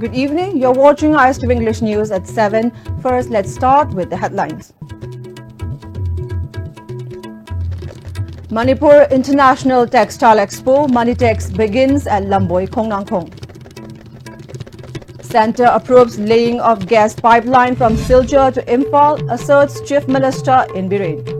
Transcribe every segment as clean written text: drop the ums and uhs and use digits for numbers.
Good evening. You're watching ISTV English News at 7. First, let's start with the headlines. Manipur International Textile Expo, Manitex, begins at Lamboi, Kongnangkong. Centre approves laying of gas pipeline from Silchar to Imphal, asserts Chief Minister in Biren.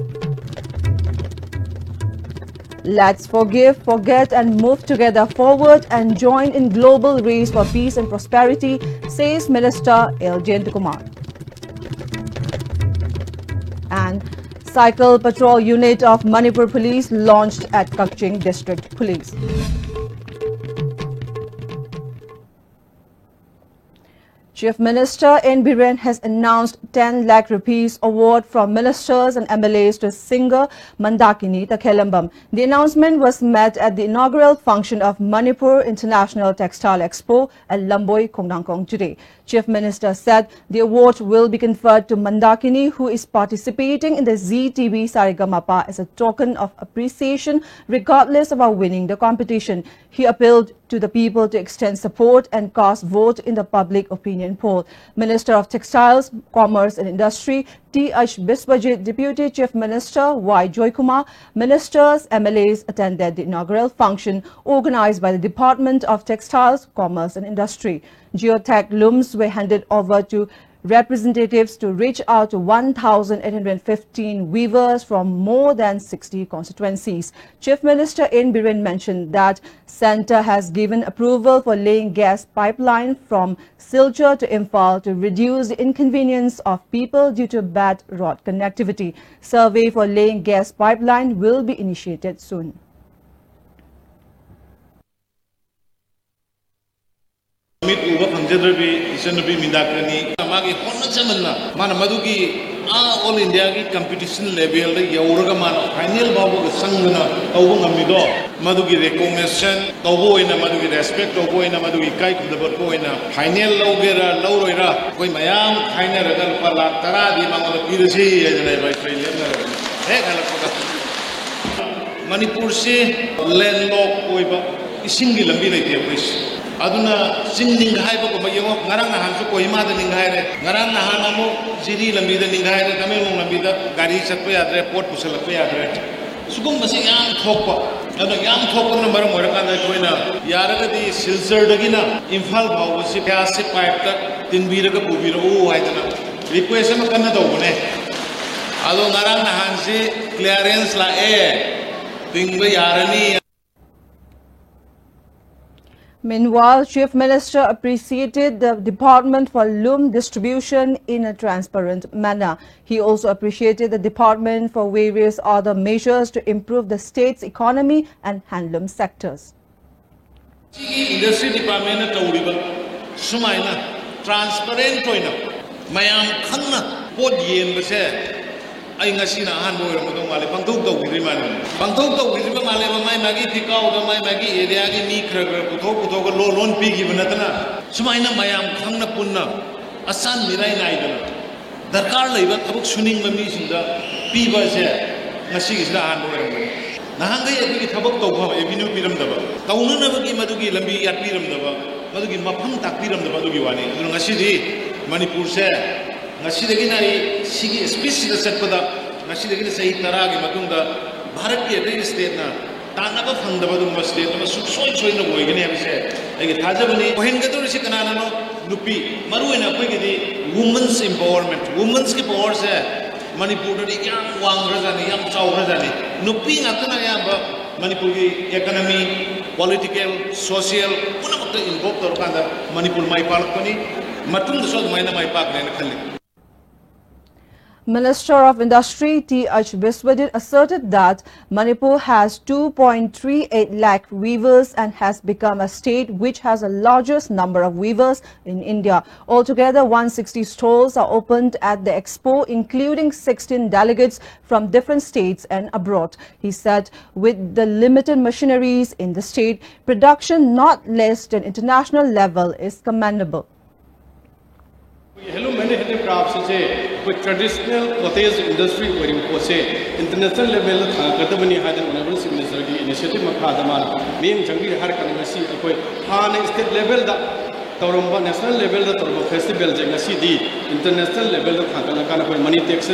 Let's forgive, forget and move together forward and join in global race for peace and prosperity, says Minister L. Jayantakumar. And Cycle Patrol Unit of Manipur Police launched at Kakching District Police. Chief Minister N. Biren has announced 10 lakh rupees award from ministers and MLAs to singer Mandakini Takhelambam. The announcement was met at the inaugural function of Manipur International Textile Expo at Lamboi, Kongnangkong today. Chief Minister said the award will be conferred to Mandakini, who is participating in the ZTV Saregamapa as a token of appreciation regardless of our winning the competition. He appealed to the people to extend support and cast vote in the public opinion poll. Minister of Textiles, Commerce and Industry T.H. Biswajit, Deputy Chief Minister Y. Joykumar, ministers, MLAs attended the inaugural function organized by the Department of Textiles, Commerce and Industry. Geotech looms were handed over to representatives to reach out to 1,815 weavers from more than 60 constituencies. Chief Minister N. Biren mentioned that Centre has given approval for laying gas pipeline from Silchar to Imphal to reduce the inconvenience of people due to bad road connectivity. Survey for laying gas pipeline will be initiated soon. All India competition level final Madugi recognition, Madugi respect, final Laugera, Koi Mayam, Kaina Pala, Taradi, Manipur se landlocked single ability. Aduna singing hype of Mayo, Narana Hansu Kohima the Ningare, Narana Hanamo, Ziri Lamida Ningare, Tamil Lamida, Gari Sapia, Port Pusalapia. Sugum was a young copper, and a young copper number of Moraka Toina, Yaragadi, Silsar Dagina, Imphal was a passive pipe, Tinvira Puviro, request of Canada. Ado Narana Hansi, clearance la air, Tingba Yarani. Meanwhile, Chief Minister appreciated the department for loom distribution in a transparent manner. He also appreciated the department for various other measures to improve the state's economy and handloom sectors. Industry department Sumaina transparent Mayam Kana Port Yen I ngasina hanbo mo male pangthok to gidri male pangthok to gidri male mai magi thikau do mai magi area gi mi khra puthok ko loan pi gi banatana sumaina mayam khangna punna asan mirai nai dana darkar leiba thabuk suning ma mi sinda pi ba se ngasi gi sida hanbo nahangai agi thabuk to ba avenue piram daba tauna na gi madugi lambi yat piram daba madugi mafam tak piram daba dugi wani ngasi di Manipur se Nashidagina, Sigi, species set for the Nashidagina say Taragi Matunda, Bharati, a state now, Tanaka from the Baduma state, so in the way, and said, like Tajabani, Hengato Sikanano, Lupi, Maruina, Piggy, women's empowerment, women's power, Manipur, young Wang Razani, young Chow Razani, Nupi Natanayamba, Manipuri economy, political, social, one of the invoked or Manipur, my Palpani, Matun the Sod Mina, my park, and Minister of Industry T.H. Biswajit asserted that Manipur has 2.38 lakh weavers and has become a state which has the largest number of weavers in India. Altogether, 160 stalls are opened at the expo, including 16 delegates from different states and abroad. He said with the limited machineries in the state, production not less than international level is commendable. Hello, many crafts with traditional cottage industry international level Katabani had an honorable minister initiative Makadama, being Jangi Harkan, state level तौरंबा national level द तौरंबा festival जे ngasi di international level द खाकला काना कोई मनी टेक्स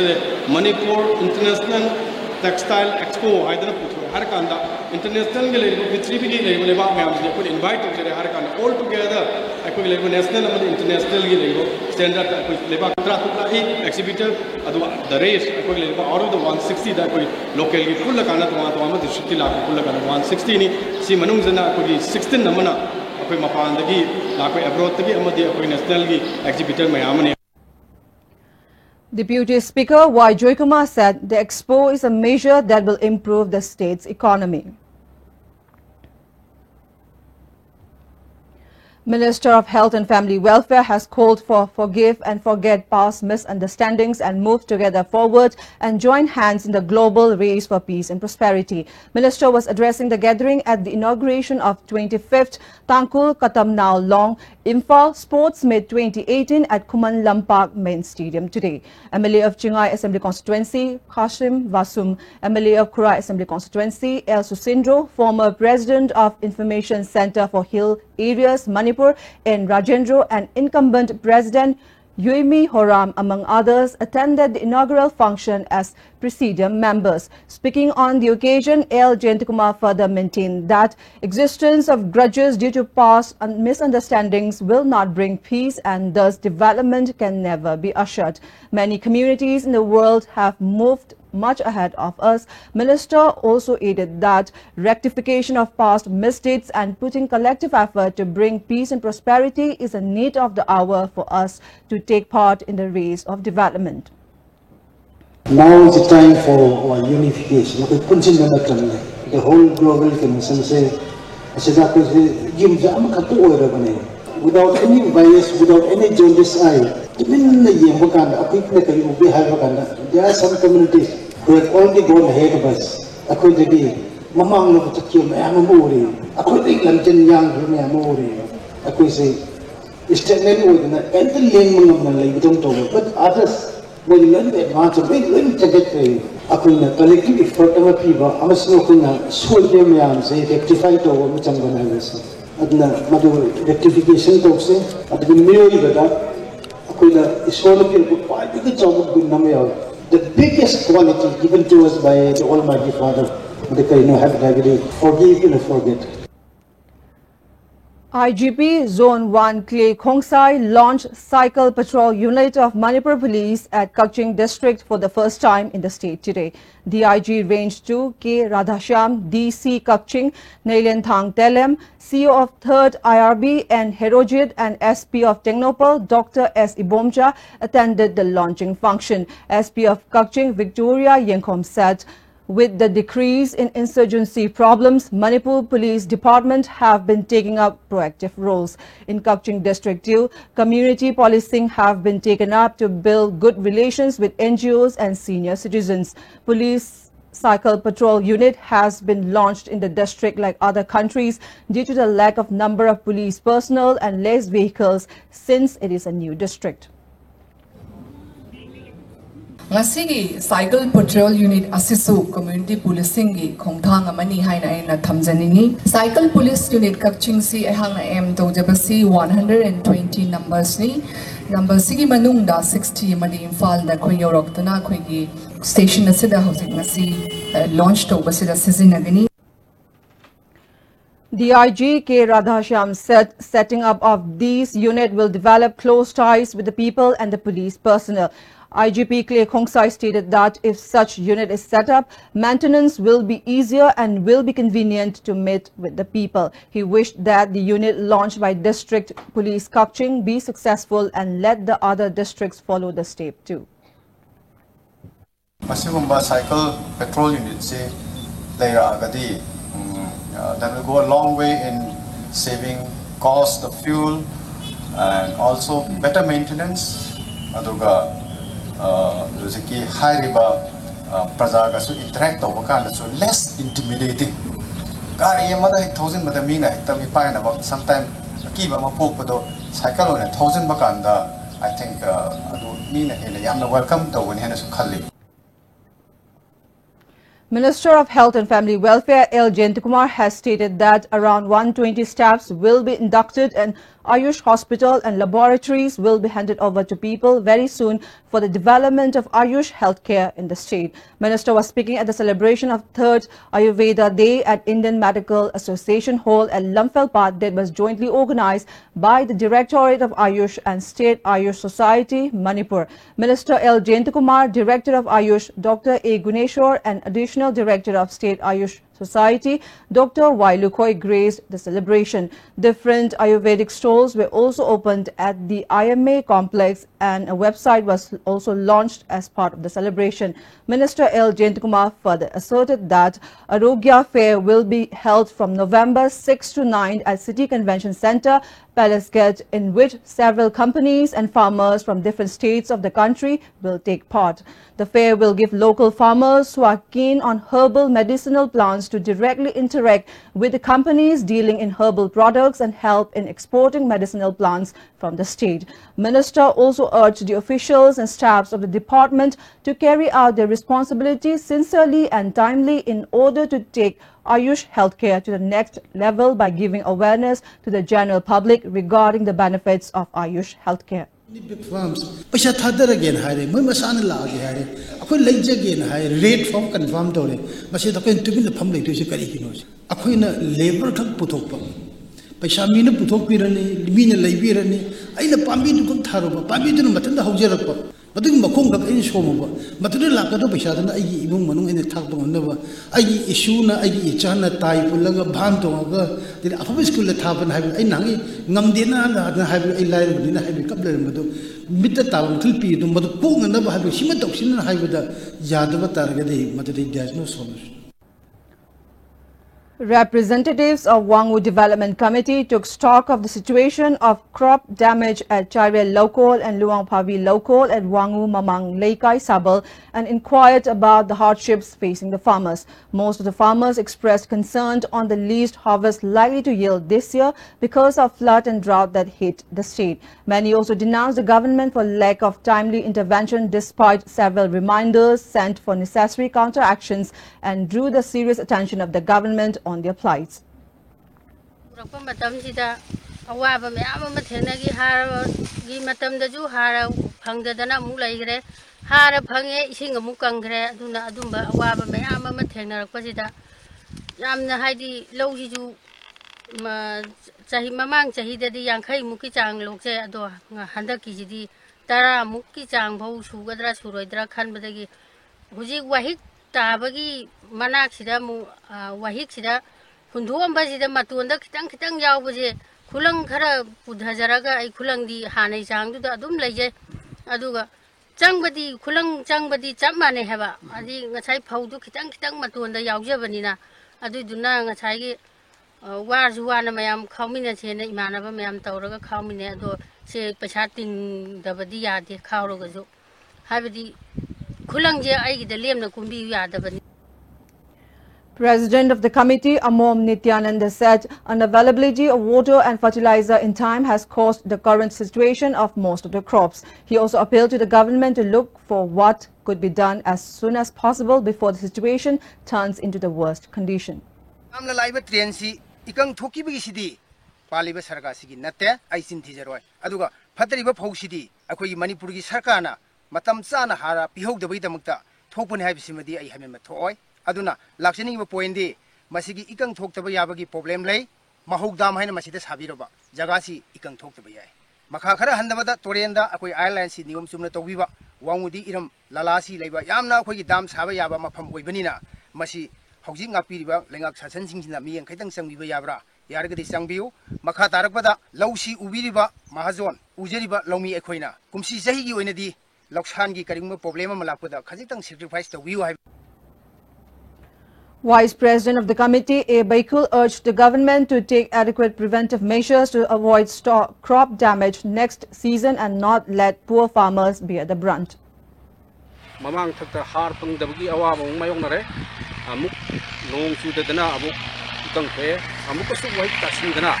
मणिपुर इंटरनेशनल टेक्सटाइल एक्सपो हाइदना पुथो हर कांदा इंटरनेशनल के लेवल पृथ्वी की लेवल लेबा मैम जे कोई इनवाइट होजे हर कांदा ऑल टुगेदर कोई लेवल नेशनल अमद इंटरनेशनल की लेवल स्टैंडर्ड कोई लेबा कुत्रा कुत्रा ही एग्जीबिटर अदु द रेस कोई लेबा आउट ऑफ द 160 दा कोई लोकल की फुल काना तो अमद डिस्ट्रिक्ट लाख फुल काना 160 नि सी मनुंग जना कोई 16 नमना कोई मपान दगी लाख अब्रोड तगी अमदी कोई नेशनल की एग्जीबिटर मैम ने Deputy Speaker Y. Joykumar said the expo is a measure that will improve the state's economy. Minister of Health and Family Welfare has called for forgive and forget past misunderstandings and move together forward and join hands in the global race for peace and prosperity. Minister was addressing the gathering at the inauguration of 25th Tangkul Katamnao Long Imphal Sports Meet 2018 at Kuman Lampak Main Stadium today. MLA of Chingai Assembly Constituency, Kashim Vasum, MLA of Kura Assembly Constituency, El Susindro, former President of Information Center for Hill Areas, Manipur, and Rajendra, and incumbent President Yuimi Horam, among others, attended the inaugural function as presidium members. Speaking on the occasion, L. Jayantikumar further maintained that existence of grudges due to past misunderstandings will not bring peace and thus development can never be ushered. Many communities in the world have moved much ahead of us. Minister also added that rectification of past misdeeds and putting collective effort to bring peace and prosperity is a need of the hour for us to take part in the race of development. Now is the time for our unification. The whole global commission say, without any bias, without any jaundice eye. There are some communities who have already gone ahead of us. But others, when you learn the advance of it, learn to get collective effort of people, I must know rectify to rectification talks at the the biggest quality given to us by the Almighty Father. Forgive and forget. IGP Zone 1 Clay Khongsai launched Cycle Patrol Unit of Manipur Police at Kakching District for the first time in the state today. DIG Range 2 K. Radhashyam, DC Kakching, Nailianthang Telem, CEO of 3rd IRB and Herojit and SP of Tengnopal, Dr. S. Ibomcha, attended the launching function. SP of Kakching, Victoria Yenkom said, with the decrease in insurgency problems, Manipur Police Department have been taking up proactive roles. In Kakching District 2, community policing have been taken up to build good relations with NGOs and senior citizens. Police Cycle Patrol Unit has been launched in the district like other countries due to the lack of number of police personnel and less vehicles since it is a new district. Ngasigi Cycle Patrol Unit Asisu Community Policing gi khongthang amani haina aina thamjanini. Cycle Police Unit Kakching si ehang am tawjabasi 120 numbers ni. Number sigi manungda 60 madi Imphal da khoi yoroktuna khoi gi station asida hojik ngasi launch tawbasida sizinagani. DIG K. Radhashyam said setting up of these unit will develop close ties with the people and the police personnel. IGP Clay Khongsai stated that if such unit is set up, maintenance will be easier and will be convenient to meet with the people. He wished that the unit launched by District Police Kakching be successful and let the other districts follow the step too. Cycle Patrol Unit say that will go a long way in saving cost of fuel and also better maintenance. High river Prajaga so interact over so less intimidating. Gari mother 1,000 madamina tami pine about sometime kiba mapodo cycle on 1,000 bakanda. I think mean a welcome to when Hennes Kali. Minister of Health and Family Welfare L. Jayantikumar has stated that around 120 staffs will be inducted and Ayush Hospital and laboratories will be handed over to people very soon for the development of Ayush healthcare in the state. Minister was speaking at the celebration of 3rd Ayurveda Day at Indian Medical Association Hall at Lumfelpat that was jointly organized by the Directorate of Ayush and State Ayush Society, Manipur. Minister L. Jayantakumar, Director of Ayush, Dr. A. Guneshwar and Additional Director of State Ayush Society, Dr. Y. Lukhoi graced the celebration. Different Ayurvedic stalls were also opened at the IMA complex and a website was also launched as part of the celebration. Minister L. Jayantakumar further asserted that Arogya Fair will be held from November 6 to 9 at City Convention Centre, Palace Gate, in which several companies and farmers from different states of the country will take part. The fair will give local farmers who are keen on herbal medicinal plants to directly interact with the companies dealing in herbal products and help in exporting medicinal plants from the state. Minister also urged the officials and staffs of the department to carry out their responsibilities sincerely and timely in order to take Ayush healthcare to the next level by giving awareness to the general public regarding the benefits of Ayush healthcare. Big farms, Pasha Thadar again, Harry, Mumasana Lagi, Harry, I could lay again, Harry, rate from confirmed Dore, but she's going to be the public to Shikarinos. A queen labor took Putopa. Pashamina Putopirani, Mina Libirani, I the Pambi to Taruba, Pambi to Matanda Hojerapa. But in Makonga in Shomova, but to the Lakado Pashadana, I even Manu in the Tapo never. I Ishuna, I Ichana, Tai, Pulaga, Banto, the Alphabet School at Tapan have a Nangi, Namdina, have a line with a heavy couple of Mita Town, Tilpi, but the Pung and never have a Shimatoxin and high with the Yadava Targade, but there's no solution. Representatives of Wangwu Development Committee took stock of the situation of crop damage at Chaiwe Local and Luang Pavi Local at Wangwu Mamang Leikai Sabal and inquired about the hardships facing the farmers. Most of the farmers expressed concern on the least harvest likely to yield this year because of flood and drought that hit the state. Many also denounced the government for lack of timely intervention despite several reminders sent for necessary counteractions and drew the serious attention of the government on their plights. Tabagi Manaxida Wahixida Kunduam Bazida Matunda Kitang Yawaje Kulang Kara Pudhazaraga Kulang di Hane Jang to the Adum Leje Aduga Changbadi Kulang Changbadi Chamane Hava Adi Natai Paudu Kitang Matunda Yaujavanina Adu Duna Natagi Warzuana Mayam Community and Imanava Mayam Tauraga Communado say Pachatin Davadia de Kaurogazo Havidi President of the committee, Amom Nityananda, said unavailability of water and fertilizer in time has caused the current situation of most of the crops. He also appealed to the government to look for what could be done as soon as possible before the situation turns into the worst condition. Matam Sana Hara, Piho the Vitamukta, Topun Habsimadi, I have him at toy. Aduna, Laxaning of Poende, Masigi Ikan talked about Yabagi problem lay, Mahog Dam Hanamasidas Habiroba, Jagasi Ikan talked about Yai. Makakara Handamada, Torienda, Akoi Islands in Nium Sumnatoviva, Wangudi Iram, Lalasi, Leva, Yamna, Koi Dams Havayaba, Mapam Wenina, Masi, Housing up Piriba, Langak Sensing me and Kitang Sang Yabra, Yargati Sangview, Makatarakada, Lausi Ubiriba, Mahazon, Ujeriba, Lomi Equina, Kumsi Zahi Unity. Vice President of the committee, A. Baikul, urged the government to take adequate preventive measures to avoid crop damage next season and not let poor farmers bear the brunt. Mamang thakta har pang dabagi awabong mayongnare amuk nong sudadana amuk itang pe amuk kasu wai tasindana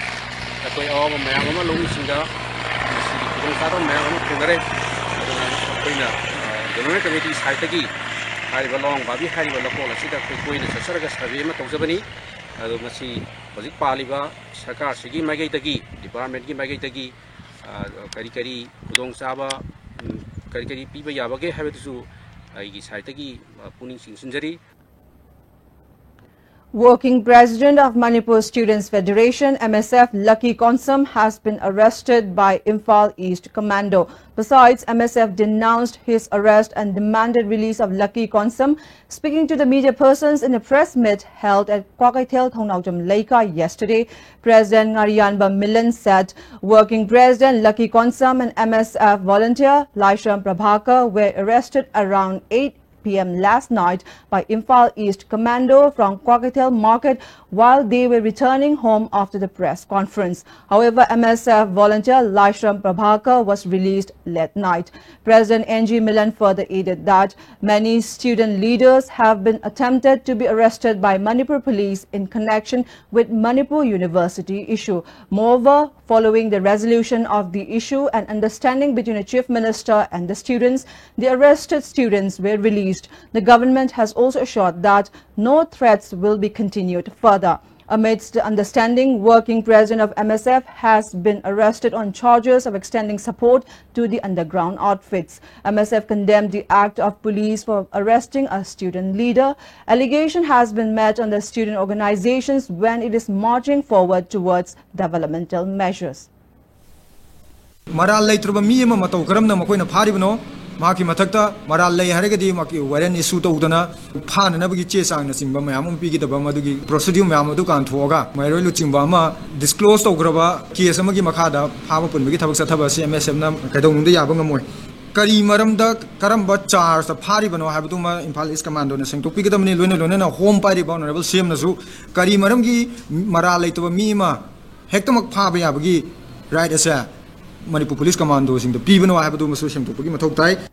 atoi awabong mayang ama longi singa sidong saron mayang amuk tengare the American Committee Saitagi, I belong, Babi Harry, Locola, Sita, Queen, Sarga, Savima, Tozabani, ado masi hojik paliba sarkar sigi magai tagi department gi magai tagi kari kari khudong chaba kari kari piba yabage habetu ai gi side tagi puning singsinjari. Working President of Manipur Students Federation, MSF, Lucky Konsam, has been arrested by Imphal East Commando. Besides, MSF denounced his arrest and demanded release of Lucky Konsam. Speaking to the media persons in a press meet held at Kwakaithel, Thongnawjam, Laika yesterday, President Ngariyanba Milan said Working President Lucky Konsam and MSF volunteer Laishram Prabhakar were arrested around 8 p.m. last night by Imphal East Commando from Kwakaithel Market while they were returning home after the press conference. However, MSF volunteer Laishram Prabhakar was released late night. President NG Milan further added that many student leaders have been attempted to be arrested by Manipur police in connection with Manipur University issue. Moreover, following the resolution of the issue and understanding between the Chief Minister and the students, the arrested students were released. The government has also assured that no threats will be continued further. Amidst the understanding, Working President of MSF has been arrested on charges of extending support to the underground outfits. MSF condemned the act of police for arresting a student leader. Allegation has been met on the student organizations when it is marching forward towards developmental measures. Maral laitruba miyama matau karamna makoina pharibno maki mathakta maral lay haragadi maki warren issue tawdana phana nabagi che sang na singba mayam pigi da madugi procedure mayam adu kan thoga mairoi lu chingba ma disclose tawgraba case amagi makhada phaba punbagi thabak sathaba CMSM na kaidong nda yaba ngamoi kari maramda karamba charge ta pharibano habdu ma Imphal East Commando na sengtok pigi damni loina loina na home party honorable CM na su kari maramgi maral laitwa mi ma hektamak phaba yabagi right asa Manipur Police Commando sing the Pibano Habadu Masoshem to Pugimatotai.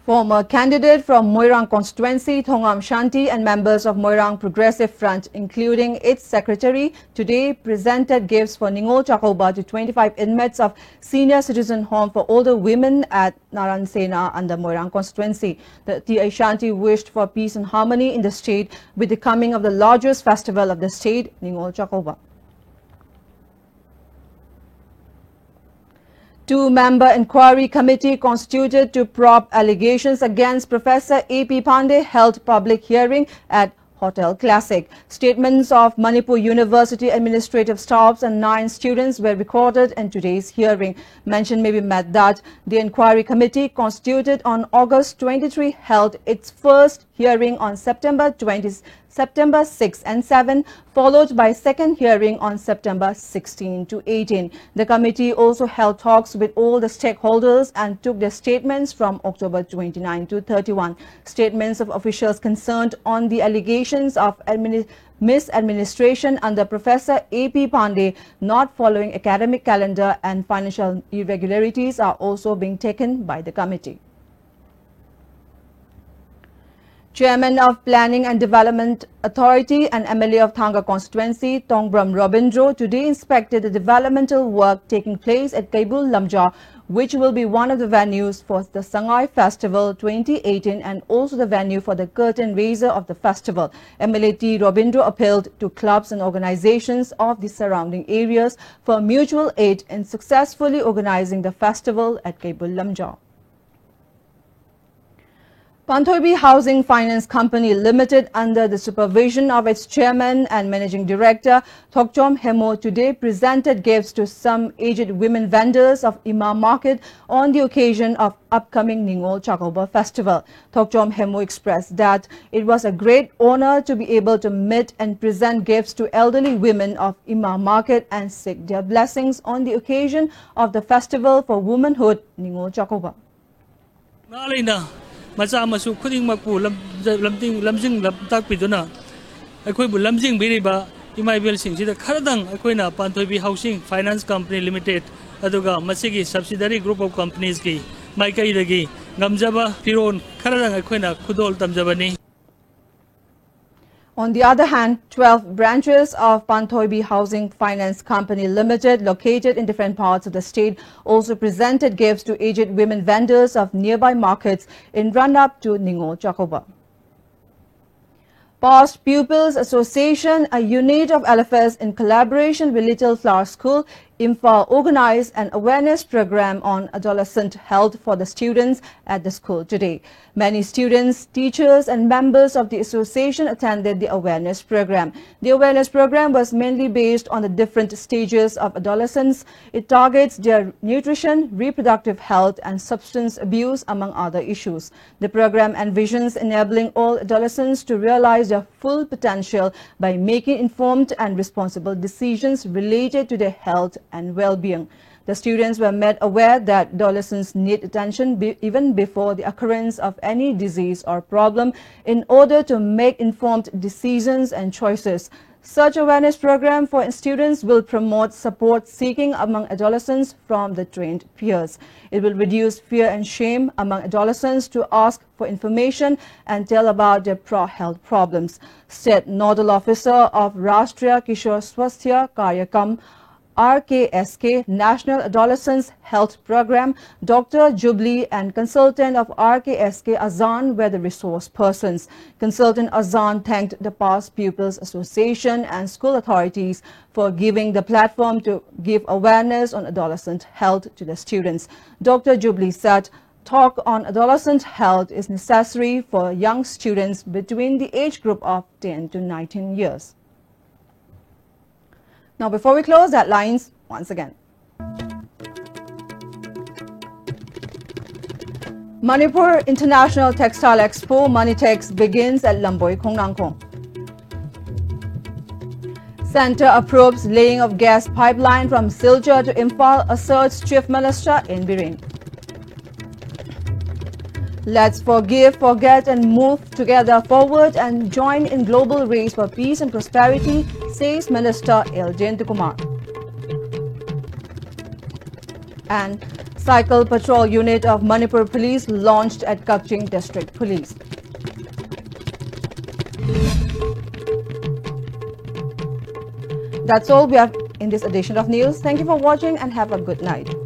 Former candidate from Moirang constituency, Thongam Shanti, and members of Moirang Progressive Front, including its secretary, today presented gifts for Ningol Chakoba to 25 inmates of Senior Citizen Home for Older Women at Naransena under Moirang constituency. The TI Shanti wished for peace and harmony in the state with the coming of the largest festival of the state, Ningol Chakoba. Two-member inquiry committee constituted to probe allegations against Professor A.P. Pandey held public hearing at Hotel Classic. Statements of Manipur University administrative staffs and 9 students were recorded in today's hearing. Mention may be made that the inquiry committee constituted on August 23 held its first hearing on September 6 and 7, followed by second hearing on September 16 to 18. The committee also held talks with all the stakeholders and took their statements from October 29 to 31. Statements of officials concerned on the allegations of misadministration under Professor A.P. Pandey not following academic calendar and financial irregularities are also being taken by the committee. Chairman of Planning and Development Authority and MLA of Thanga constituency, Tongbram Robindro, today inspected the developmental work taking place at Kaibul Lamja, which will be one of the venues for the Sangai Festival 2018 and also the venue for the curtain raiser of the festival. MLA T. Robindro appealed to clubs and organizations of the surrounding areas for mutual aid in successfully organizing the festival at Kaibul Lamja. Panthoibi Housing Finance Company Limited, under the supervision of its chairman and managing director, Thokchom Hemo, today presented gifts to some aged women vendors of Imam Market on the occasion of upcoming Ningol Chakoba Festival. Thokchom Hemo expressed that it was a great honor to be able to meet and present gifts to elderly women of Imam Market and seek their blessings on the occasion of the Festival for Womanhood, Ningol Chakoba. Macha masu khuding makpu lamjing takpiduna akhoi bu lamjing biriba imaibel singsi kharadang akhoi na Panthoibi Housing Finance Company Limited aduga masigi subsidiary group of companies ki maikai dagi ngamjaba piron kharadang akhoi na khudol tamjabani. On the other hand, 12 branches of Panthoibi Housing Finance Company Limited, located in different parts of the state, also presented gifts to aged women vendors of nearby markets in run-up to Ningol Chakoba. Past Pupils Association, a unit of LFS in collaboration with Little Flower School, Imphal, organized an awareness program on adolescent health for the students at the school today. Many students, teachers and members of the association attended the awareness program. The awareness program was mainly based on the different stages of adolescence. It targets their nutrition, reproductive health and substance abuse, among other issues. The program envisions enabling all adolescents to realize their full potential by making informed and responsible decisions related to their health and well-being. The students were made aware that adolescents need attention even before the occurrence of any disease or problem in order to make informed decisions and choices. Such awareness program for students will promote support seeking among adolescents from the trained peers. It will reduce fear and shame among adolescents to ask for information and tell about their health problems. State Nodal Officer of Rashtriya Kishore Swasthya Karyakram RKSK National Adolescents Health Program, Dr. Jubilee and consultant of RKSK Azan were the resource persons. Consultant Azan thanked the Past Pupils Association and school authorities for giving the platform to give awareness on adolescent health to the students. Dr. Jubilee said, talk on adolescent health is necessary for young students between the age group of 10 to 19 years. Now, before we close, headlines once again. Manipur International Textile Expo Manitex begins at Lamboi Khongnangkong. Centre approves laying of gas pipeline from Silchar to Imphal, asserts Chief Minister in Biren. Let's forgive, forget and move together forward and join in global race for peace and prosperity, says Minister L. Jayantakumar. And Cycle Patrol Unit of Manipur Police launched at Kakching District Police. That's all we have in this edition of news. Thank you for watching and have a good night.